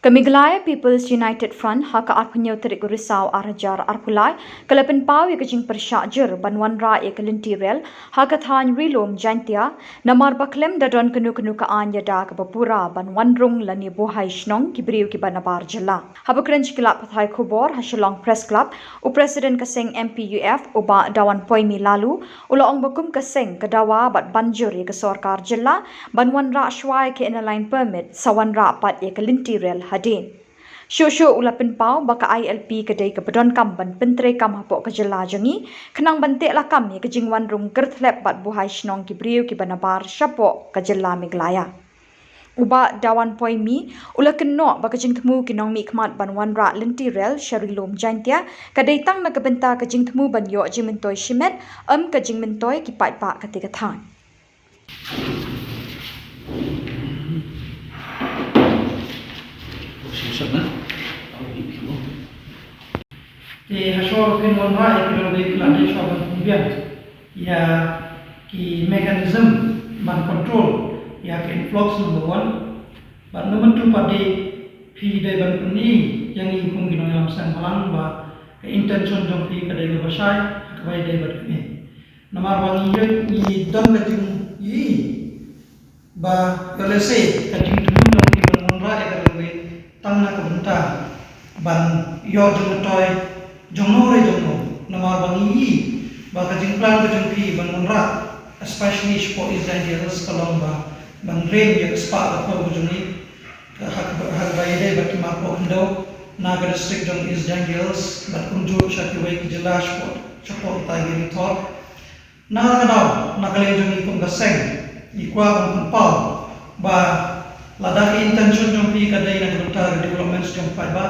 Kamiglaya People's United Front haka arpunyo terik risau arajar arpulai kalapen pau ya kajing persyajer banwan ra ya kelinti rel haka thany rilom jantia namar baklem dadon kenu kaan ya da kabapura banwan rung lani bohai shnong kibriu ki banabar jala habakrench kilap pathai khobor hasilong press club u president kaseng MPUF uba dawan poimi lalu uloong bakum kaseng kadawa bat banjur ya ke sarkar jala banwan ra shwai ke inaline permit sawan ra pat ya kelinti rel hadin. Syusyu ulapin pau baka ILP kedai kebedon kam ban pentre kam hapok kejela jengi kenang bantik lakam ya kejingwan rung gerthlep bat buhai shnong kibriu ki banabar syapok kejela miglaya. Uba dawan poimi ula kenok baka jing temu kinong mikmat ban wanra lenti rel syarilom jantia kadai tang na kebenta kejing temu ban yo jimintoi shimet kejing mentoi kipat pak ketika than. Thì hasil pengelola ekonomi pelajari suatu kemudian ya ki mekanisme ban control ya ki influx number 1 ban number 2 pada pi dari ban peni yang ikung gino yang sang malang ba ke intention jong pi kadai go basai kabai dari ban peni nomor wang ni don kajing yi ba kalese kajing dulu jong pi ban monra ekonomi tang na kabenta ban yo jong toy jongno namar bangi ba kajing plan kajing pi ban monra especially for Israel kalong ba ban rain ya spa ko bujuni hak bayade ba ki mapo ndo naga district jong Israel bat kunju shaki wai ki jela shpo ta gi thor naga daw nagale jong ikung gaseng ikwa ban pau ba ladaki intention jong pi kadai na kota developments jong pa ba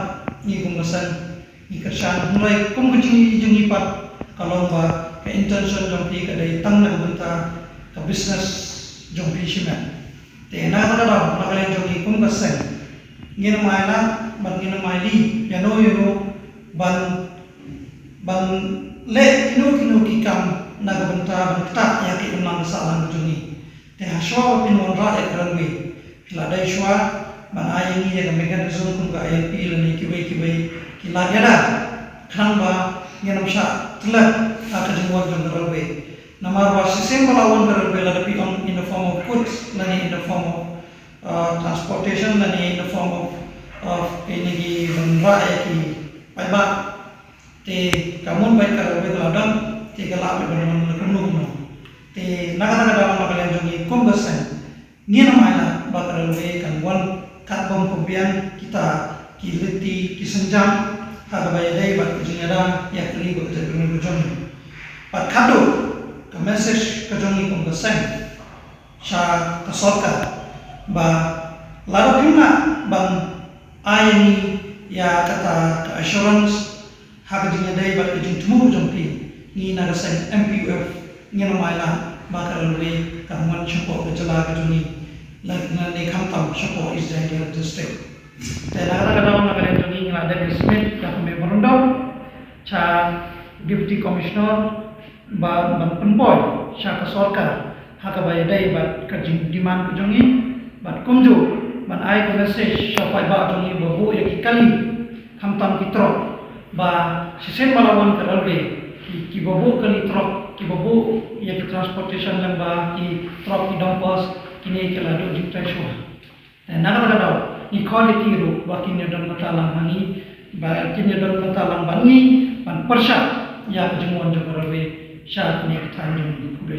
ikung gaseng ikersan mulai kum kecil jengi pat kalau ba ke intention jong pi kadai tang na bentar ke business jong pi shimen te na kada na kalen jong kum kaseng ngin maina ban ngin maili yano ban le kinu ki kam na bentar ban ta ya ki unang salan jongi te haswa pin wonra ekranwi ladai shwa ban ayi ni ya mekanisme kum ga ILP lani kibai kilagera khamba ngenam sha tla aka jengwal jong railway namar wa sistem balawan railway la pi on in the form of goods lani in the form of transportation lani in the form of energy banra ki paiba te kamun bai ka railway ladam te kala pe ban kunu te naga dalam makalen jongi kombasan ngena maila ba railway kan wan karbon pembian kita kiliti kisenjam hada bayadai bat kujinyada ya kali buat terkini kujon pat kado ke message kujongi kombasan sha kasorka ba laro pina ban ayani ya kata assurance hada jinyadai bat kujin temu jompi ni nagasan MPUF ngena maila bakaralwe kaman syapo kejala kujoni lagna ne khamtam syapo Israel district dan kadang-kadang nak ada jogging ada di Smith yang memorandum cha deputy commissioner ban penpoy cha ka sarkar haka bayadai bat kajing demand kujongi bat kumju ban ai ko message sha pai ba jongi babu ya kali khamtam kitro ba sisen balawan karalwe ki babu kali truk ki babu ya ki transportation lang ba ki truk ki dumpers kini kala do jikta shwa dan kadang-kadang equality ru bakin yadon matalang mani bakin yadon matalang bani ban persya ya kejumuan jengarawe syarat ni ketanjung di Pulau